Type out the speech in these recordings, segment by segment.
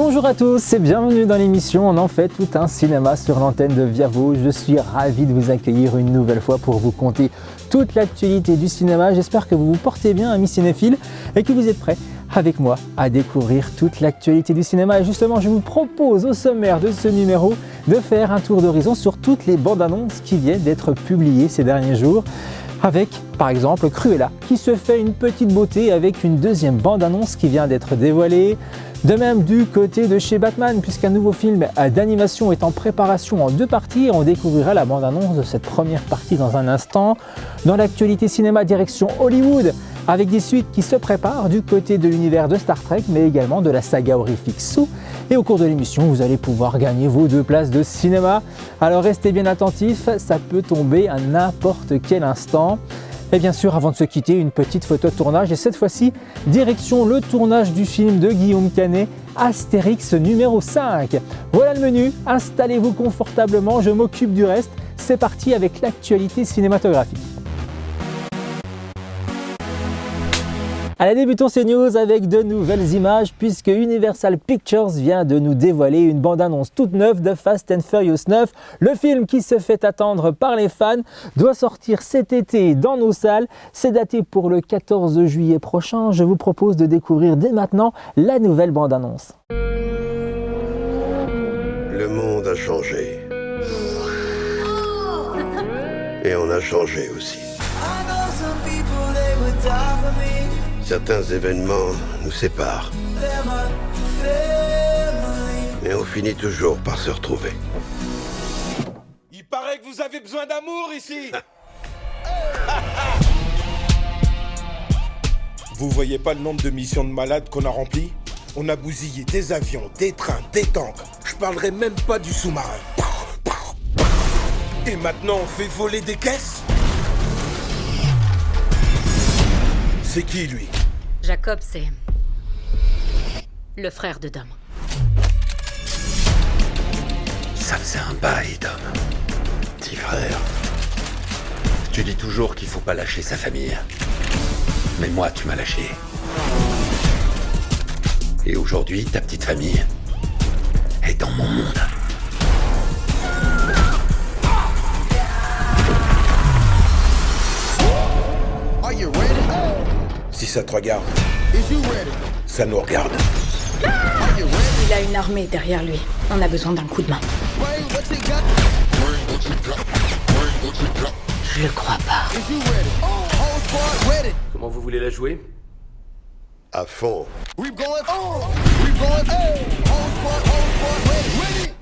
Bonjour à tous et bienvenue dans l'émission On en fait tout un cinéma sur l'antenne de Viavo. Je suis ravi de vous accueillir une nouvelle fois pour vous conter toute l'actualité du cinéma. J'espère que vous vous portez bien, amis cinéphiles, et que vous êtes prêts avec moi à découvrir toute l'actualité du cinéma. Et justement, je vous propose au sommaire de ce numéro de faire un tour d'horizon sur toutes les bandes annonces qui viennent d'être publiées ces derniers jours. Avec par exemple Cruella qui se fait une petite beauté avec une deuxième bande-annonce qui vient d'être dévoilée. De même du côté de chez Batman, puisqu'un nouveau film d'animation est en préparation en 2 parties. On découvrira la bande-annonce de cette première partie dans un instant. Dans l'actualité cinéma direction Hollywood, avec des suites qui se préparent du côté de l'univers de Star Trek, mais également de la saga horrifique Saw. Et au cours de l'émission, vous allez pouvoir gagner vos 2 places de cinéma. Alors restez bien attentifs, ça peut tomber à n'importe quel instant. Et bien sûr, avant de se quitter, une petite photo de tournage. Et cette fois-ci, direction le tournage du film de Guillaume Canet, Astérix numéro 5. Voilà le menu, installez-vous confortablement, je m'occupe du reste. C'est parti avec l'actualité cinématographique. Allez, débutons ces news avec de nouvelles images puisque Universal Pictures vient de nous dévoiler une bande-annonce toute neuve de Fast and Furious 9. Le film qui se fait attendre par les fans doit sortir cet été dans nos salles. C'est daté pour le 14 juillet prochain. Je vous propose de découvrir dès maintenant la nouvelle bande-annonce. Le monde a changé. Et on a changé aussi. Certains événements nous séparent. Mais on finit toujours par se retrouver. Il paraît que vous avez besoin d'amour ici. Vous voyez pas le nombre de missions de malades qu'on a remplies? On a bousillé des avions, des trains, des tanks. Je parlerai même pas du sous-marin. Et maintenant on fait voler des caisses? C'est qui, lui? Jacob, c'est le frère de Dom. Ça faisait un bail, Dom. Petit frère. Tu dis toujours qu'il faut pas lâcher sa famille. Mais moi, tu m'as lâché. Et aujourd'hui, ta petite famille est dans mon monde. Si ça te regarde, ça nous regarde. Il a une armée derrière lui. On a besoin d'un coup de main. Je le crois pas. Comment vous voulez la jouer? À fond.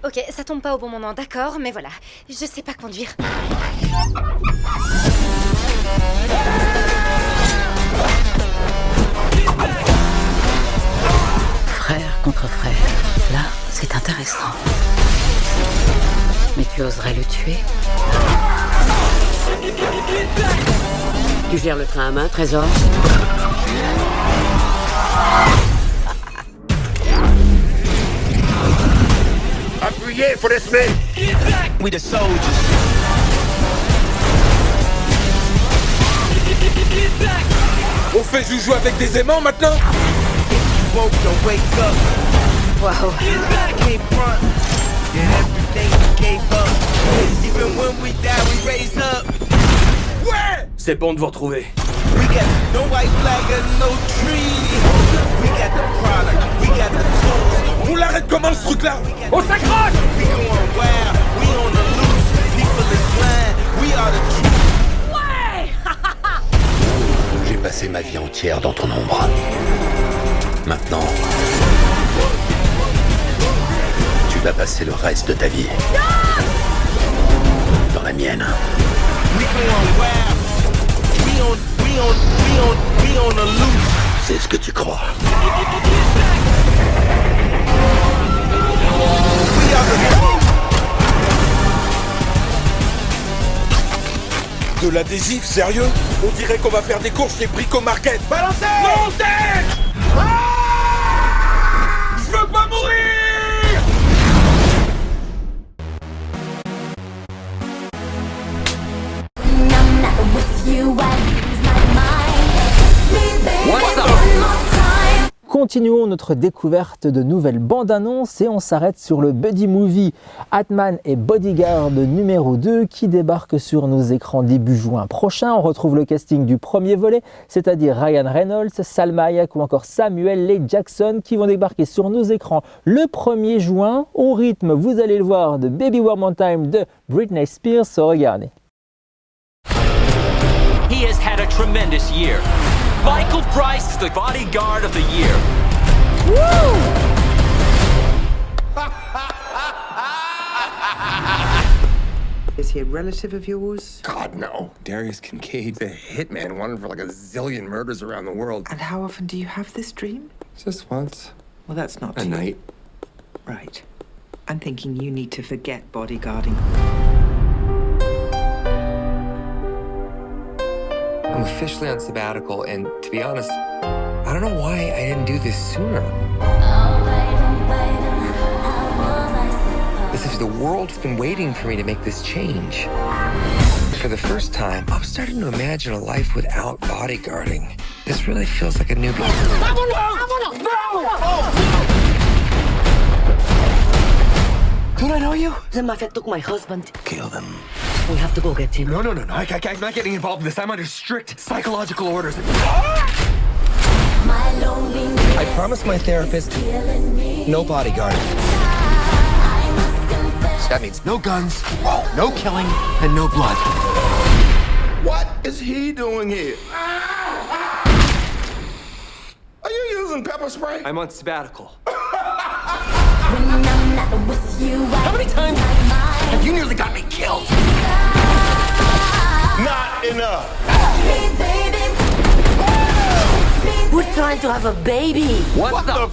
Ok, ça tombe pas au bon moment, d'accord, mais voilà. Je sais pas conduire. Frère contre frère. Là, c'est intéressant. Mais tu oserais le tuer? Tu gères le train à main, Trésor? Appuyez, faut les semer. We the soldiers. On fait joujou avec des aimants maintenant? Waouh. Ouais! C'est bon de vous retrouver. On l'arrête comment ce truc-là? On s'accroche! J'ai passé ma vie entière dans ton ombre. Maintenant, tu vas passer le reste de ta vie dans la mienne. C'est ce que tu crois. De l'adhésif, sérieux? On dirait qu'on va faire des courses chez Brico Market. Balancez! Montez! Je veux pas mourir! continuons notre découverte de nouvelles bandes annonces et on s'arrête sur le buddy movie Ant-Man et Bodyguard numéro 2 qui débarque sur nos écrans début juin prochain. On retrouve le casting du premier volet, c'est-à-dire Ryan Reynolds, Salma Hayek ou encore Samuel L. Jackson qui vont débarquer sur nos écrans le 1er juin au rythme, vous allez le voir, de Baby One More Time de Britney Spears. Regardez. He has had a tremendous year. Michael Price is the bodyguard of the year. Woo! Is he a relative of yours? God, no. Darius Kincaid's a hitman wanted for like a zillion murders around the world. And how often do you have this dream? Just once. Well, that's not A night. Right. I'm thinking you need to forget bodyguarding. I'm officially on sabbatical, and to be honest, I don't know why I didn't do this sooner. As if the world's been waiting for me to make this change. For the first time, I'm starting to imagine a life without bodyguarding. This really feels like a new beginning. Don't I know you? The mafia took my husband. Kill them. We have to go get him. No. I'm not getting involved in this. I'm under strict psychological orders. I promised my therapist no bodyguard. So that means no guns, no killing, and no blood. What is he doing here? Are you using pepper spray? I'm on sabbatical. How many times Have you nearly got me killed? Not enough. We're trying to have a baby. What the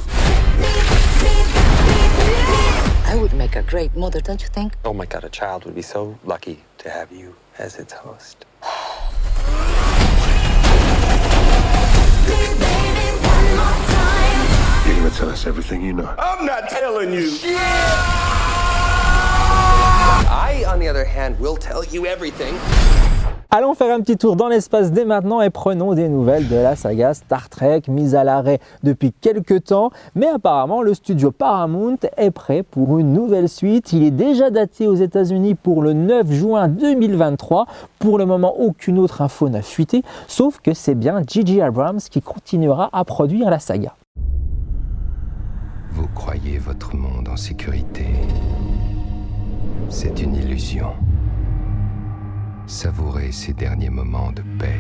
I would make a great mother, don't you think? Oh my God, a child would be so lucky to have you as its host. You're gonna tell us everything you know. I'm not telling you. I, on the other hand, will tell you everything. Allons faire un petit tour dans l'espace dès maintenant et prenons des nouvelles de la saga Star Trek mise à l'arrêt depuis quelques temps. Mais apparemment, le studio Paramount est prêt pour une nouvelle suite. Il est déjà daté aux États-Unis pour le 9 juin 2023. Pour le moment, aucune autre info n'a fuité, sauf que c'est bien J.J. Abrams qui continuera à produire la saga. Vous croyez votre monde en sécurité. C'est une illusion. Savourez ces derniers moments de paix.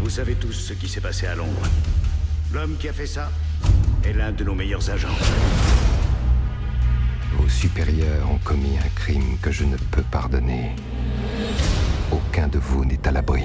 Vous savez tous ce qui s'est passé à Londres. L'homme qui a fait ça est l'un de nos meilleurs agents. Vos supérieurs ont commis un crime que je ne peux pardonner. Aucun de vous n'est à l'abri.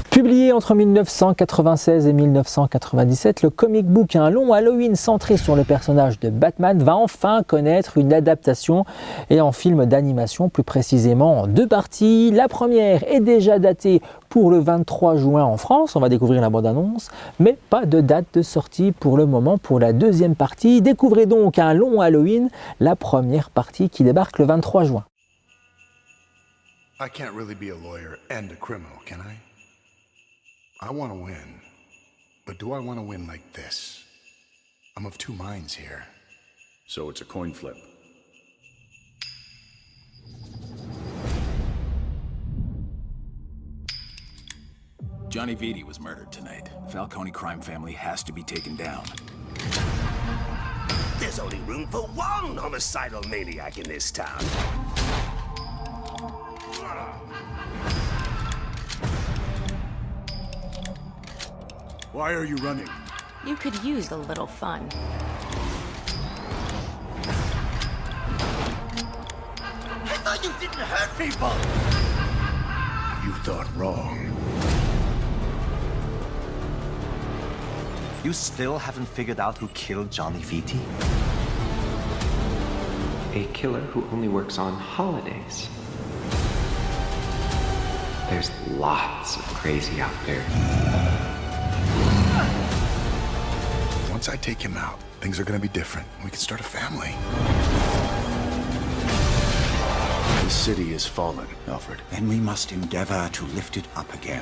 Publié entre 1996 et 1997, le comic book Un long Halloween centré sur le personnage de Batman va enfin connaître une adaptation et en film d'animation, plus précisément en 2 parties. La première est déjà datée pour le 23 juin en France, on va découvrir la bande-annonce, mais pas de date de sortie pour le moment pour la deuxième partie. Découvrez donc Un long Halloween, la première partie qui débarque le 23 juin. I can't really be a lawyer and a criminal, can I? I want to win, but do I want to win like this? I'm of two minds here. So it's a coin flip. Johnny Vitti was murdered tonight. The Falcone crime family has to be taken down. There's only room for one homicidal maniac in this town. Why are you running? You could use a little fun. I thought you didn't hurt people! You thought wrong. You still haven't figured out who killed Johnny Vitti? A killer who only works on holidays. There's lots of crazy out there. Once I take him out, things are gonna be different. We can start a family. The city has fallen, Alfred, and we must endeavor to lift it up again.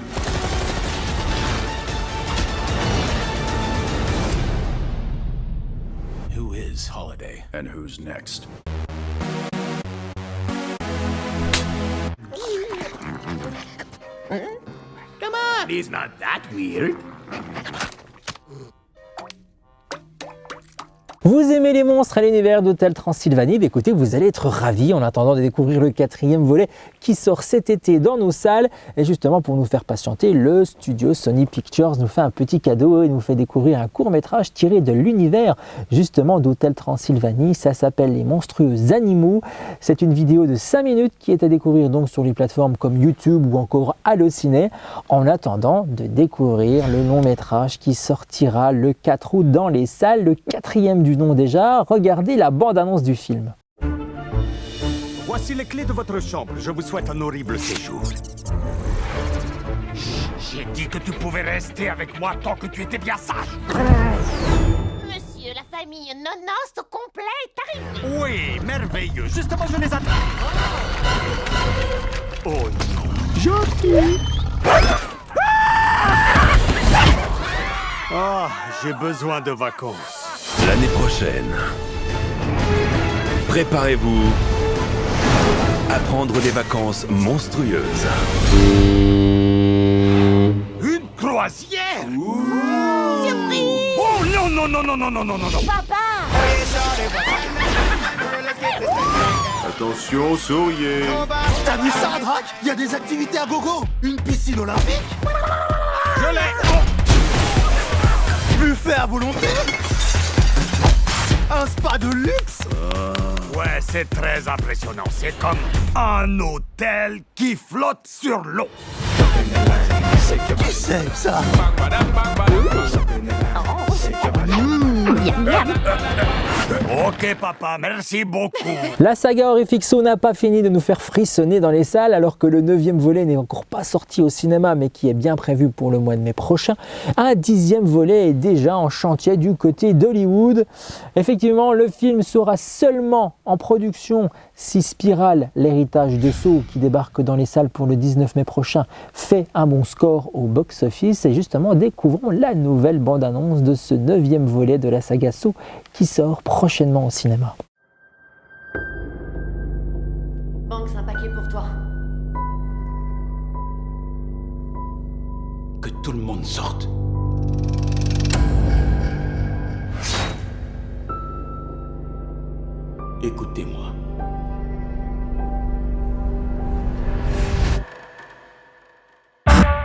Who is Holiday? And who's next? Come on, he's not that weird. Vous aimez les monstres à l'univers d'Hôtel Transylvanie? Écoutez, vous allez être ravis en attendant de découvrir le 4e volet qui sort cet été dans nos salles. Et justement, pour nous faire patienter, le studio Sony Pictures nous fait un petit cadeau et nous fait découvrir un court-métrage tiré de l'univers justement d'Hôtel Transylvanie. Ça s'appelle Les Monstrueux Animaux. C'est une vidéo de 5 minutes qui est à découvrir donc sur les plateformes comme YouTube ou encore Allociné. En attendant de découvrir le long-métrage qui sortira le 4 août dans les salles, le 4e du nom déjà, regardez la bande-annonce du film. Voici les clés de votre chambre. Je vous souhaite un horrible séjour. J'ai dit que tu pouvais rester avec moi tant que tu étais bien sage. Monsieur, la famille nonos au complet est arrivée. Oui, merveilleux. Justement, je les attends. Oh non. Gentil. Ah, j'ai besoin de vacances. L'année prochaine, préparez-vous à prendre des vacances monstrueuses. Une croisière. Surprise! Oh non, non, non, non, non, non, non, non, non. Papa! Attention, souriez. T'as vu ça, Drac? Il y a des activités à gogo. Une piscine olympique. Je l'ai. Buffet à volonté. Un spa de luxe. Ouais, c'est très impressionnant. C'est comme un hôtel qui flotte sur l'eau. Qui c'est ça? Ok, papa, merci beaucoup. La saga Horrific Saw n'a pas fini de nous faire frissonner dans les salles alors que le 9e volet n'est encore pas sorti au cinéma mais qui est bien prévu pour le mois de mai prochain. Un 10e volet est déjà en chantier du côté d'Hollywood. Effectivement, le film sera seulement en production si Spiral, l'héritage de Saw qui débarque dans les salles pour le 19 mai prochain, fait un bon score au box-office. Et justement, découvrons la nouvelle bande-annonce de ce 9e volet de la saga Saw qui sort prochainement au cinéma. Banks, un paquet pour toi. Que tout le monde sorte. Écoutez-moi.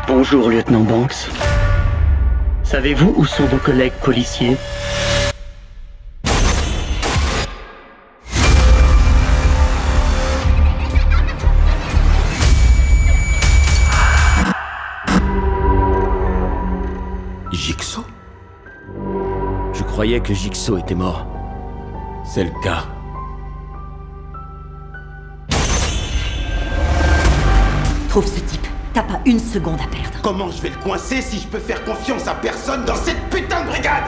Bonjour, lieutenant Banks. Savez-vous où sont vos collègues policiers? Jigsaw? Je croyais que Jigsaw était mort. C'est le cas. Trouve ce type. T'as pas une seconde à perdre. Comment je vais le coincer si je peux faire confiance à personne dans cette putain de brigade?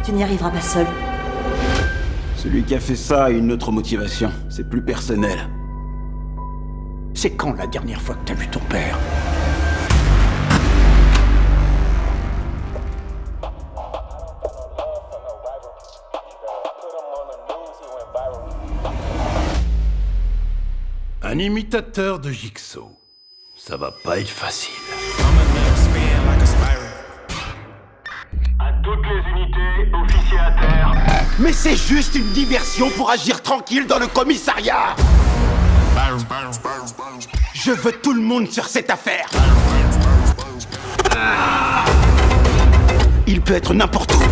Tu n'y arriveras pas seul. Celui qui a fait ça a une autre motivation. C'est plus personnel. C'est quand la dernière fois que t'as vu ton père? Un imitateur de Jigsaw. Ça va pas être facile. À toutes les unités, officiers à terre. Mais c'est juste une diversion pour agir tranquille dans le commissariat. Je veux tout le monde sur cette affaire. Il peut être n'importe où.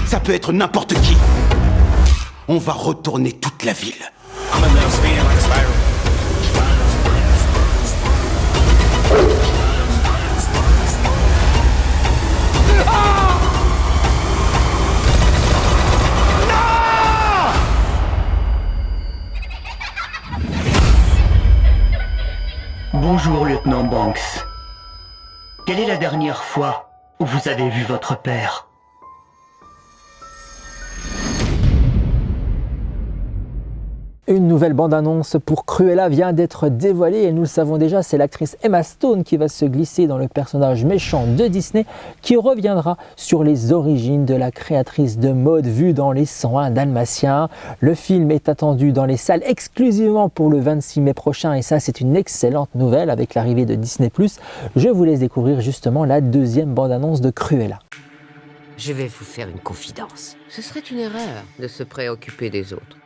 Ça peut être n'importe qui. On va retourner toute la ville. Bonjour, lieutenant Banks. Quelle est la dernière fois où vous avez vu votre père? Une nouvelle bande-annonce pour Cruella vient d'être dévoilée et nous le savons déjà, c'est l'actrice Emma Stone qui va se glisser dans le personnage méchant de Disney qui reviendra sur les origines de la créatrice de mode vue dans les 101 Dalmatiens. Le film est attendu dans les salles exclusivement pour le 26 mai prochain et ça c'est une excellente nouvelle avec l'arrivée de Disney+. Je vous laisse découvrir justement la deuxième bande-annonce de Cruella. Je vais vous faire une confidence. Ce serait une erreur de se préoccuper des autres.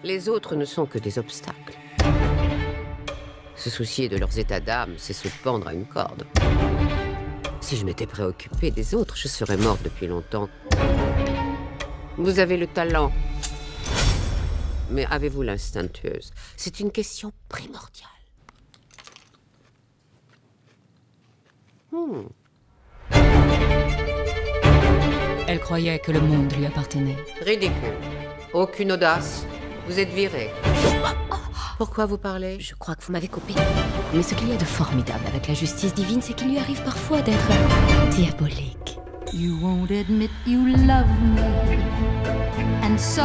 Les autres ne sont que des obstacles. Se soucier de leurs états d'âme, c'est se pendre à une corde. Si je m'étais préoccupée des autres, je serais morte depuis longtemps. Vous avez le talent. Mais avez-vous l'instinct tueuse? C'est une question primordiale. Elle croyait que le monde lui appartenait. Ridicule. Aucune audace. Vous êtes viré. Pourquoi vous parlez? Je crois que vous m'avez coupé. Mais ce qu'il y a de formidable avec la justice divine, c'est qu'il lui arrive parfois d'être diabolique. You won't admit you love me. And so,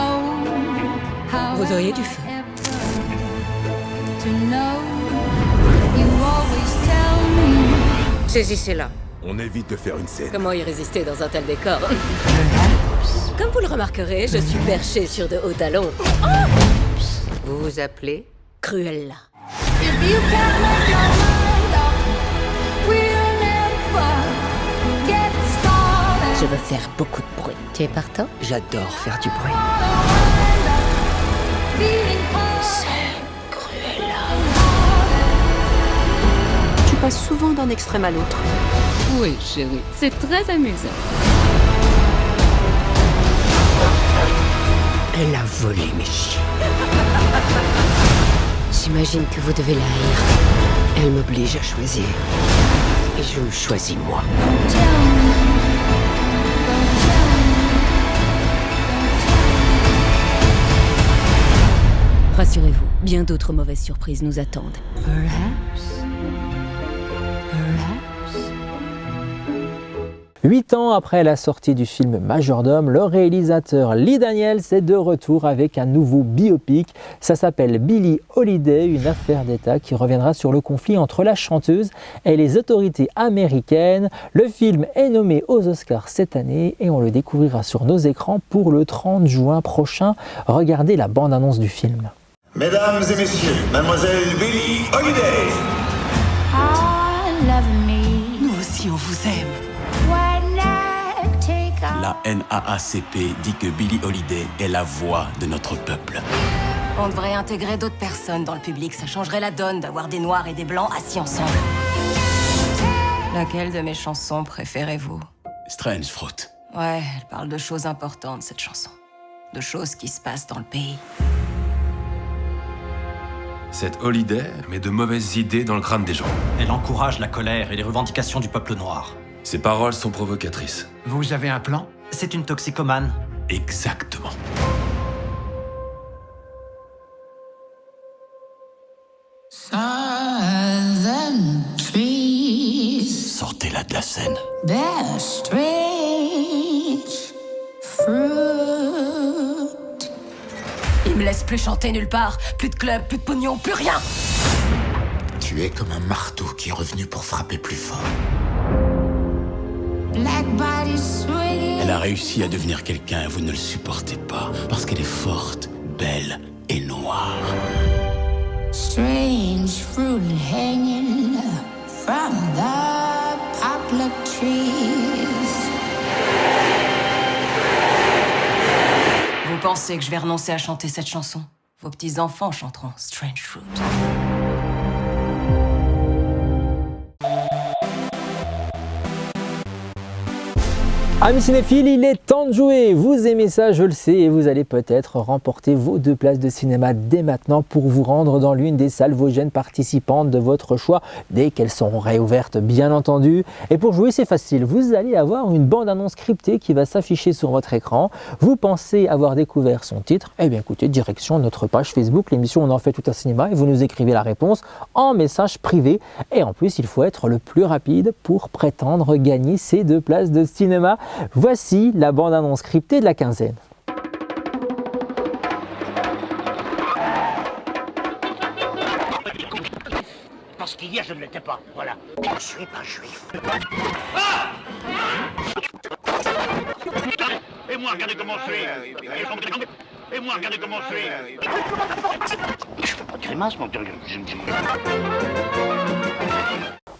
Vous auriez dû faire. To know, you always tell me. Saisissez-la. On évite de faire une scène. Comment y résister dans un tel décor? Comme vous le remarquerez, je suis perchée sur de hauts talons. Vous vous appelez Cruella. If you can't make your mind up, we'll never get started. Je veux faire beaucoup de bruit. Tu es partant? J'adore faire du bruit. C'est Cruella. Tu passes souvent d'un extrême à l'autre. Oui, chérie. C'est très amusant. Elle a volé mes chiens. J'imagine que vous devez la haïr. Elle m'oblige à choisir. Et je me choisis moi. Rassurez-vous, bien d'autres mauvaises surprises nous attendent. Perhaps. 8 ans après la sortie du film Majordome, le réalisateur Lee Daniels est de retour avec un nouveau biopic. Ça s'appelle Billie Holiday, une affaire d'État qui reviendra sur le conflit entre la chanteuse et les autorités américaines. Le film est nommé aux Oscars cette année et on le découvrira sur nos écrans pour le 30 juin prochain. Regardez la bande-annonce du film. Mesdames et messieurs, mademoiselle Billie Holiday. Nous aussi, on vous aime. La NAACP dit que Billie Holiday est la voix de notre peuple. On devrait intégrer d'autres personnes dans le public. Ça changerait la donne d'avoir des noirs et des blancs assis ensemble. Laquelle de mes chansons préférez-vous? Strange Fruit. Ouais, elle parle de choses importantes, cette chanson. De choses qui se passent dans le pays. Cette Holiday met de mauvaises idées dans le crâne des gens. Elle encourage la colère et les revendications du peuple noir. Ses paroles sont provocatrices. Vous avez un plan? C'est une toxicomane. Exactement. Sortez-la de la scène. Il me laisse plus chanter nulle part. Plus de club, plus de pognon, plus rien. Tu es comme un marteau qui est revenu pour frapper plus fort. Elle a réussi à devenir quelqu'un et vous ne le supportez pas. Parce qu'elle est forte, belle et noire. Strange fruit hanging from the poplar trees. Vous pensez que je vais renoncer à chanter cette chanson? Vos petits-enfants chanteront Strange Fruit. Amis cinéphiles, il est temps de jouer. Vous aimez ça, je le sais, et vous allez peut-être remporter vos 2 places de cinéma dès maintenant pour vous rendre dans l'une des salles vosgiennes participantes de votre choix, dès qu'elles seront réouvertes, bien entendu. Et pour jouer, c'est facile. Vous allez avoir une bande-annonce scriptée qui va s'afficher sur votre écran. Vous pensez avoir découvert son titre? Eh bien écoutez, direction notre page Facebook, l'émission On en fait tout un cinéma, et vous nous écrivez la réponse en message privé. Et en plus, il faut être le plus rapide pour prétendre gagner ces 2 places de cinéma. Voici la bande-annonce scriptée de la quinzaine. qu'hier je ne l'étais pas, voilà. Je ne suis pas juif. Et moi, regardez comment je suis. Et moi, regardez comment je suis. Je fais pas de grimace, mon Dieu.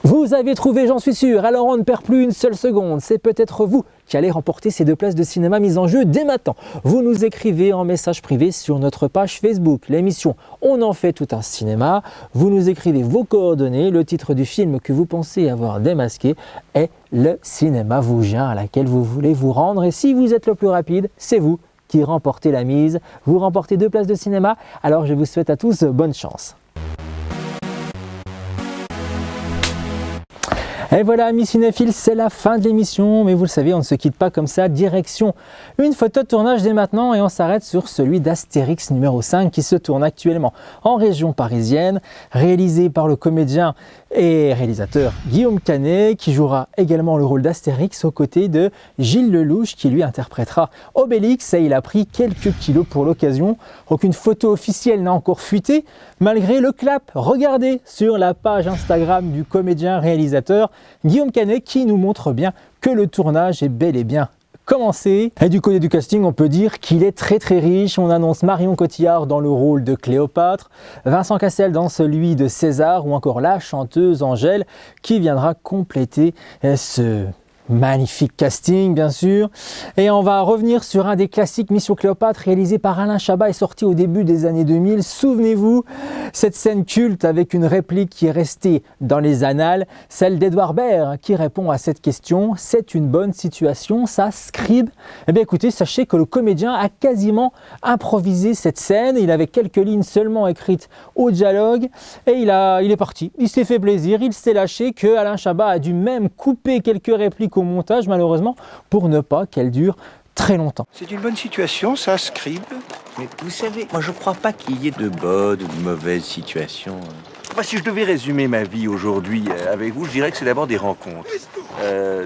Vous avez trouvé, j'en suis sûr, alors on ne perd plus une seule seconde. C'est peut-être vous qui allez remporter ces 2 places de cinéma mises en jeu dès maintenant. Vous nous écrivez en message privé sur notre page Facebook, l'émission On en fait tout un cinéma. Vous nous écrivez vos coordonnées, le titre du film que vous pensez avoir démasqué est Le cinéma vosgien à laquelle vous voulez vous rendre. Et si vous êtes le plus rapide, c'est vous qui remportez la mise. Vous remportez 2 places de cinéma, alors je vous souhaite à tous bonne chance. Et voilà, amis cinéphiles, c'est la fin de l'émission, mais vous le savez, on ne se quitte pas comme ça, direction une photo de tournage dès maintenant et on s'arrête sur celui d'Astérix numéro 5 qui se tourne actuellement en région parisienne, réalisé par le comédien et réalisateur Guillaume Canet qui jouera également le rôle d'Astérix aux côtés de Gilles Lelouch qui lui interprétera Obélix et il a pris quelques kilos pour l'occasion. Aucune photo officielle n'a encore fuité malgré le clap. Regardez sur la page Instagram du comédien réalisateur Guillaume Canet qui nous montre bien que le tournage est bel et bien commencé. Et du côté du casting, on peut dire qu'il est très riche. On annonce Marion Cotillard dans le rôle de Cléopâtre, Vincent Cassel dans celui de César ou encore la chanteuse Angèle qui viendra compléter ce magnifique casting bien sûr. Et on va revenir sur un des classiques Mission Cléopâtre réalisé par Alain Chabat et sorti au début des années 2000. Souvenez-vous, cette scène culte avec une réplique qui est restée dans les annales, celle d'Edouard Baird qui répond à cette question. C'est une bonne situation, ça, Scribe? Eh bien écoutez, sachez que le comédien a quasiment improvisé cette scène. Il avait quelques lignes seulement écrites au dialogue et il est parti. Il s'est fait plaisir, il s'est lâché que Alain Chabat a dû même couper quelques répliques au montage malheureusement pour ne pas qu'elle dure très longtemps. C'est une bonne situation, ça, Scribe. Mais vous savez, moi je crois pas qu'il y ait de bonnes ou de mauvaises situations. Moi, si je devais résumer ma vie aujourd'hui avec vous, je dirais que c'est d'abord des rencontres.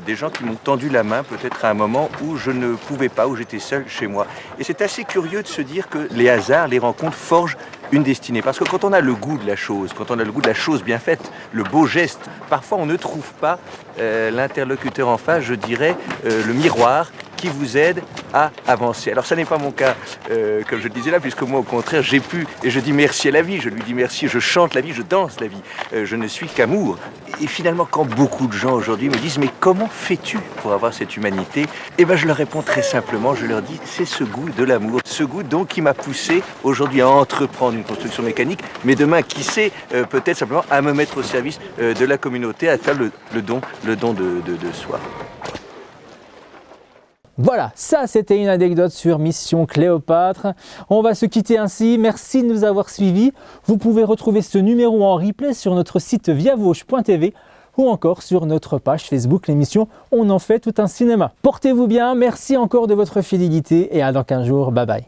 Des gens qui m'ont tendu la main peut-être à un moment où je ne pouvais pas, où j'étais seul chez moi. Et c'est assez curieux de se dire que les hasards, les rencontres forgent une destinée. Parce que quand on a le goût de la chose, quand on a le goût de la chose bien faite, le beau geste, parfois on ne trouve pas l'interlocuteur en face, je dirais, le miroir qui vous aide à avancer. Alors ça n'est pas mon cas, comme je le disais là, puisque moi au contraire j'ai pu, et je dis merci à la vie, je lui dis merci, je chante la vie, je danse la vie, je ne suis qu'amour. Et finalement quand beaucoup de gens aujourd'hui me disent mais comment fais-tu pour avoir cette humanité? Eh bien je leur réponds très simplement, je leur dis c'est ce goût de l'amour, ce goût donc qui m'a poussé aujourd'hui à entreprendre une construction mécanique, mais demain qui sait peut-être simplement à me mettre au service de la communauté, à faire le don de soi. Voilà, ça c'était une anecdote sur Mission Cléopâtre. On va se quitter ainsi, merci de nous avoir suivis. Vous pouvez retrouver ce numéro en replay sur notre site viavauche.tv ou encore sur notre page Facebook, l'émission On en fait tout un cinéma. Portez-vous bien, merci encore de votre fidélité et à dans 15 jours, bye bye.